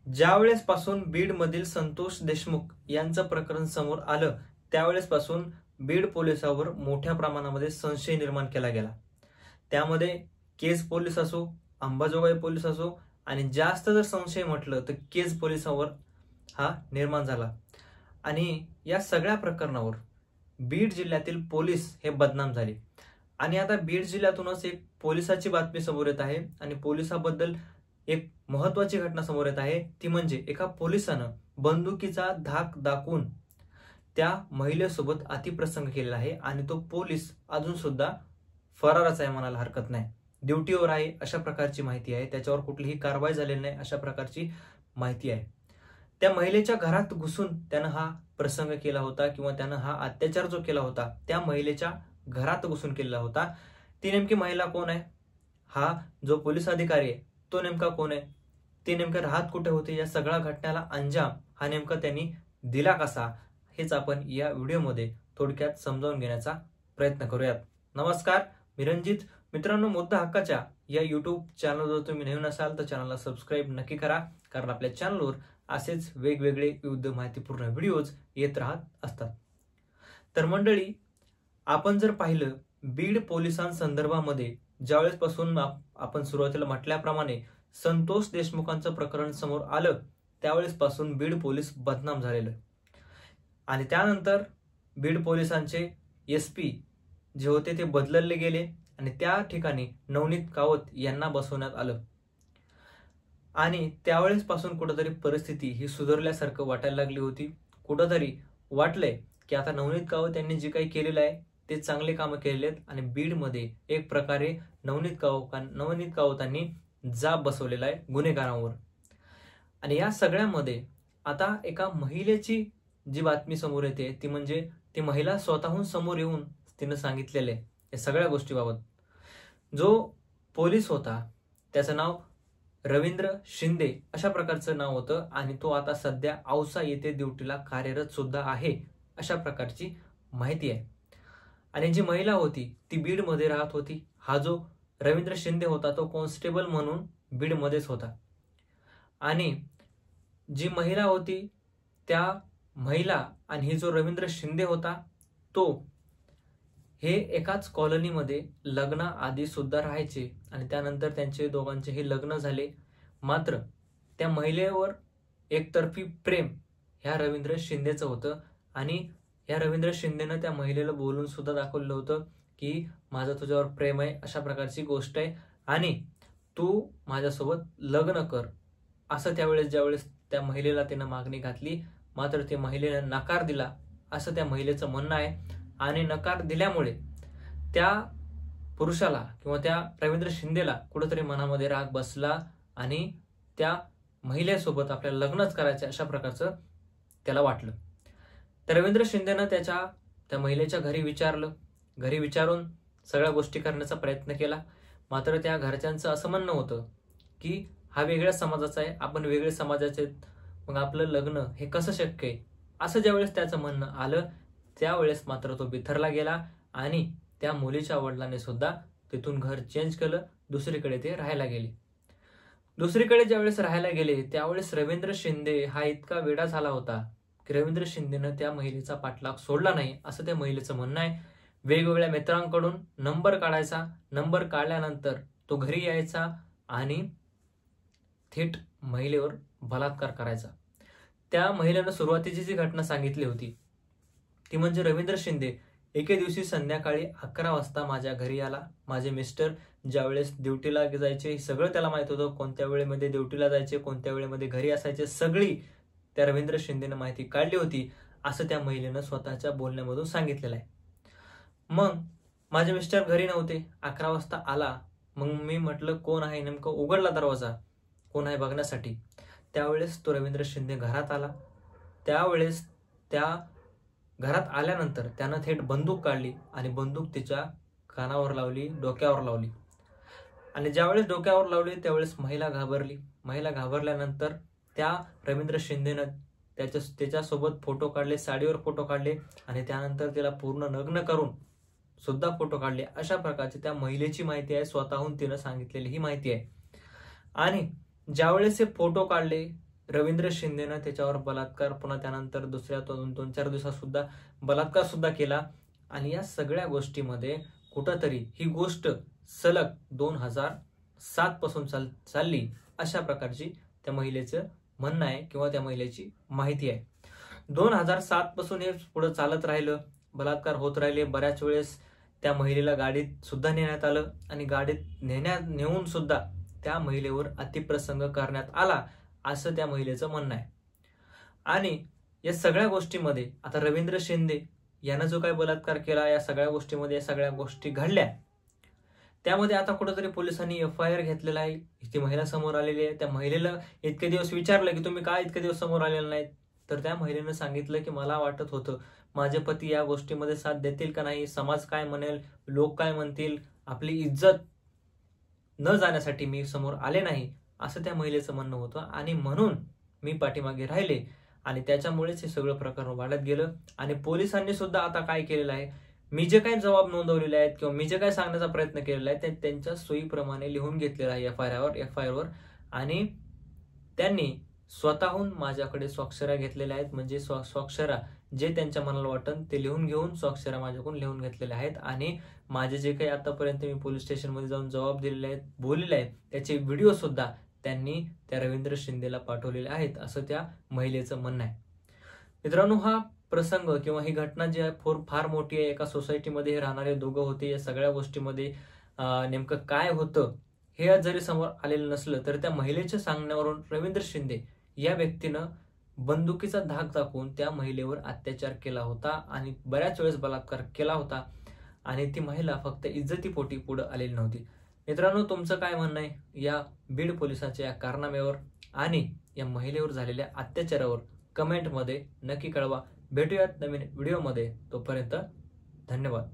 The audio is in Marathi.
ज्यावेळेस पासून बीड मधील संतोष देशमुख यांचं प्रकरण समोर आलं त्यावेळेस पासून बीड पोलिसांवर मोठ्या प्रमाणामध्ये संशय निर्माण केला गेला। त्यामध्ये केज पोलीस असो, अंबाजोगाई पोलीस असो आणि जास्त जर संशय म्हटलं तर केज पोलिसांवर हा निर्माण झाला। आणि या सगळ्या प्रकरणावर बीड जिल्ह्यातील पोलीस हे बदनाम झाले। आणि आता बीड जिल्ह्यातूनच एक पोलिसाची बातमी समोर येत आहे आणि पोलिसाबद्दल एक महत्त्वाची घटना समोर येत आहे, ती म्हणजे एका पोलिसानं बंदुकीचा धाक दाखवून त्या महिलेसोबत अतिप्रसंग केलेला आहे आणि तो पोलीस अजून सुद्धा फरारच आहे म्हणायला हरकत नाही। ड्युटीवर आहे अशा प्रकारची माहिती आहे, त्याच्यावर कुठलीही कारवाई झालेली नाही अशा प्रकारची माहिती आहे। त्या महिलेच्या घरात घुसून त्यानं हा प्रसंग केला होता किंवा त्यानं हा अत्याचार जो केला होता त्या महिलेच्या घरात घुसून केलेला होता। ती नेमकी महिला कोण आहे, हा जो पोलीस अधिकारी आहे तो नेमका कोण आहे, ते नेमकं राहत कुठे होते, या सगळ्या घटनेला अंजाम हा नेमका त्यांनी दिला कसा, हेच आपण या व्हिडिओमध्ये थोडक्यात समजावून घेण्याचा प्रयत्न करूयात। नमस्कार, मी रणजित। मित्रांनो, मुद्दा हक्काच्या या युट्यूब चॅनलवर तुम्ही नवीन असाल तर चॅनलला सबस्क्राईब नक्की करा, कारण आपल्या चॅनलवर असेच वेगवेगळे विविध माहितीपूर्ण व्हिडिओज येत राहत असतात। तर मंडळी, आपण जर पाहिलं बीड पोलिसांसंदर्भामध्ये ज्यावेळेस पासून आपण सुरुवातीला म्हटल्याप्रमाणे संतोष देशमुखांचं प्रकरण समोर आलं त्यावेळेस पासून बीड पोलीस बदनाम झालेलं आणि त्यानंतर बीड पोलिसांचे एसपी जे होते ते बदलले गेले आणि त्या ठिकाणी नवनीत कावत यांना बसवण्यात आलं आणि त्यावेळेस पासून कुठेतरी परिस्थिती ही सुधारल्यासारखं वाटायला लागली होती। कुठेतरी वाटलंय की आता नवनीत कावत यांनी जे काही केलेलं आहे ते चांगले कामं केलेले आहेत आणि बीड मध्ये एक प्रकारे नवनीत कावतांनी जाब बसवलेला आहे गुन्हेगारांवर। आणि या सगळ्यामध्ये आता एका महिलेची जी बातमी समोर येते ती म्हणजे ती महिला स्वतःहून समोर येऊन तिनं सांगितलेलं आहे या सगळ्या गोष्टीबाबत। जो पोलीस होता त्याचं नाव रवींद्र शिंदे अशा प्रकारचं नाव होतं आणि तो आता सध्या औसा येथे ड्युटीला कार्यरत सुद्धा आहे अशा प्रकारची माहिती आहे। आणि जी महिला होती ती बीड मध्ये राहत होती। हा जो रवींद्र शिंदे होता तो कॉन्स्टेबल म्हणून बीड मध्येच होता आणि जी महिला होती त्या महिला आणि ही जो रवींद्र शिंदे होता तो हे एकाच कॉलनीमध्ये लग्नाआधी सुद्धा राहायचे आणि त्यानंतर त्यांचे दोघांचे हे लग्न झाले। मात्र त्या महिलेवर एकतर्फी प्रेम ह्या रवींद्र शिंदेचं होतं आणि या रवींद्र शिंदेनं त्या महिलेला बोलून सुद्धा दाखवलं होतं की माझं तुझ्यावर प्रेम आहे अशा प्रकारची गोष्ट आहे आणि तू माझ्यासोबत लग्न कर असं ज्यावेळेस त्या महिलेला त्यानं मागणी घातली, मात्र त्या महिलेनं नकार दिला असं त्या महिलेचं म्हणणं आहे। आणि नकार दिल्यामुळे त्या पुरुषाला किंवा त्या रवींद्र शिंदेला कुठेतरी मनामध्ये राग बसला आणि त्या महिलेसोबत आपल्याला लग्नच करायचं अशा प्रकारचं त्याला वाटलं। तर रवींद्र शिंदेनं त्या महिलेच्या घरी विचारलं, घरी विचारून सगळ्या गोष्टी करण्याचा प्रयत्न केला। मात्र त्या घरच्यांचं असं म्हणणं होतं की हा वेगळ्या समाजाचा आहे, आपण वेगळे समाजाचे, मग आपलं लग्न हे कसं शक्य आहे असं ज्यावेळेस त्याचं म्हणणं आलं त्यावेळेस मात्र तो बिथरला गेला आणि त्या मुलीच्या वडिलांनी सुद्धा तिथून घर चेंज केलं, दुसरीकडे ते राहायला गेले। दुसरीकडे ज्यावेळेस राहायला गेले त्यावेळेस रवींद्र शिंदे हा इतका वेडा झाला होता की रवींद्र शिंदेनं त्या महिलेचा पाठलाग सोडला नाही असं त्या महिलेचं म्हणणं आहे। वेगवेगळ्या मित्रांकडून नंबर काढायचा, नंबर काढल्यानंतर तो घरी यायचा आणि थेट महिलेवर बलात्कार करायचा। त्या महिलेनं सुरुवातीची जी घटना सांगितली होती ती म्हणजे रवींद्र शिंदे एके दिवशी संध्याकाळी 11 वाजता माझ्या घरी आला। माझे मिस्टर ज्यावेळेस ड्युटीला जायचे हे सगळं त्याला माहित होतं, कोणत्या वेळेमध्ये ड्युटीला जायचे, कोणत्या वेळेमध्ये घरी असायचे, सगळी त्या रवींद्र शिंदेनं माहिती काढली होती असं त्या महिलेनं स्वतःच्या बोलण्यामधून सांगितलेलं आहे। मग माझे मिस्टर घरी नव्हते, 11 वाजता आला, मग मी म्हटलं कोण आहे, नेमकं उघडला दरवाजा कोण आहे बघण्यासाठी। त्यावेळेस तो रवींद्र शिंदे घरात आला। त्यावेळेस त्या घरात आल्यानंतर त्यानं थेट बंदूक काढली आणि बंदूक तिच्या कानावर लावली, डोक्यावर लावली आणि ज्यावेळेस डोक्यावर लावली त्यावेळेस महिला घाबरली। महिला घाबरल्यानंतर त्या रवींद्र शिंदेनं त्याच्यासोबत फोटो काढले, साडीवर फोटो काढले आणि त्यानंतर तिला पूर्ण नग्न करून सुद्धा फोटो काढले। अशा प्रकारची त्या महिलेची माहिती आहे, स्वतःहून तिनं सांगितलेली ही माहिती आहे। आणि ज्यावेळेस हे फोटो काढले रवींद्र शिंदेनं त्याच्यावर बलात्कार, पुन्हा त्यानंतर दुसऱ्या 2-4 दिवसात सुद्धा बलात्कार सुद्धा केला. आणि या सगळ्या गोष्टीमध्ये कुठंतरी ही गोष्ट सलग 2007 पासून चालली अशा प्रकारची त्या महिलेचं म्हणणं आहे किंवा त्या महिलेची माहिती आहे. 2007 पासून हे पुढे चालत राहिलं, बलात्कार होत राहिले. बऱ्याच वेळेस त्या महिलेला गाडीत सुद्धा नेण्यात आलं आणि गाडीत नेऊन सुद्धा त्या महिलेवर अतिप्रसंग करण्यात आला असं त्या महिलेचं म्हणणं आहे. आणि या सगळ्या गोष्टीमध्ये आता रवींद्र शिंदे यानं जो काही बलात्कार केला, या सगळ्या गोष्टीमध्ये या सगळ्या गोष्टी घडल्या, त्यामध्ये आता कुठेतरी पोलिसांनी FIR घेतलेला आहे. ती महिला समोर आलेली आहे. त्या महिलेला इतके दिवस विचारलं की तुम्ही काय इतके दिवस समोर आलेले नाहीत, तर त्या महिलेनं सांगितलं की मला वाटत होतं माझे पती या गोष्टीमध्ये साथ देतील का नाही, समाज काय म्हणेल, लोक काय म्हणतील, आपली इज्जत न जाण्यासाठी मी समोर आले नाही असं त्या महिलेचं म्हणणं होतं. आणि म्हणून मी पाठीमागे राहिले आणि त्याच्यामुळेच हे सगळं प्रकरण वाढत गेलं. आणि पोलिसांनी सुद्धा आता काय केलेलं आहे, मी जे काही जबाब नोंदवलेले आहेत किंवा मी जे काही सांगण्याचा प्रयत्न केलेला आहे ते त्यांच्या सोयीप्रमाणे लिहून घेतलेलं आहे FIR वर. आणि त्यांनी स्वतःहून माझ्याकडे स्वाक्षऱ्या घेतलेल्या आहेत. म्हणजे स्वाक्षऱ्या जे त्यांच्या मनाला वाटतं ते लिहून घेऊन स्वाक्षऱ्या माझ्याकडून लिहून घेतलेल्या आहेत. आणि माझे जे काही आतापर्यंत मी पोलीस स्टेशनमध्ये जाऊन जबाब दिलेले आहेत, बोललेले आहेत, त्याचे व्हिडिओ सुद्धा त्यांनी त्या रवींद्र शिंदेला पाठवलेले आहेत असं त्या महिलेचं म्हणणं आहे. मित्रांनो, हा प्रसंग किंवा ही घटना जी आहे फार मोठी आहे. एका सोसायटीमध्ये हे राहणारे दोघं होते. या सगळ्या गोष्टीमध्ये नेमकं काय होतं हे जरी समोर आलेलं नसलं तर त्या महिलेच्या सांगण्यावरून रवींद्र शिंदे या व्यक्तीनं बंदुकीचा धाक दाखवून त्या महिलेवर अत्याचार केला होता आणि बऱ्याच वेळेस बलात्कार केला होता. आणि ती महिला फक्त इज्जतीपोटी पुढे आलेली नव्हती. मित्रांनो, तुमचं काय म्हणणं आहे या बीड पोलिसांच्या या कारनाम्यावर आणि या महिलेवर झालेल्या अत्याचारावर कमेंटमध्ये नक्की कळवा. भेटूयात नवीन व्हिडिओमध्ये. तोपर्यंत धन्यवाद.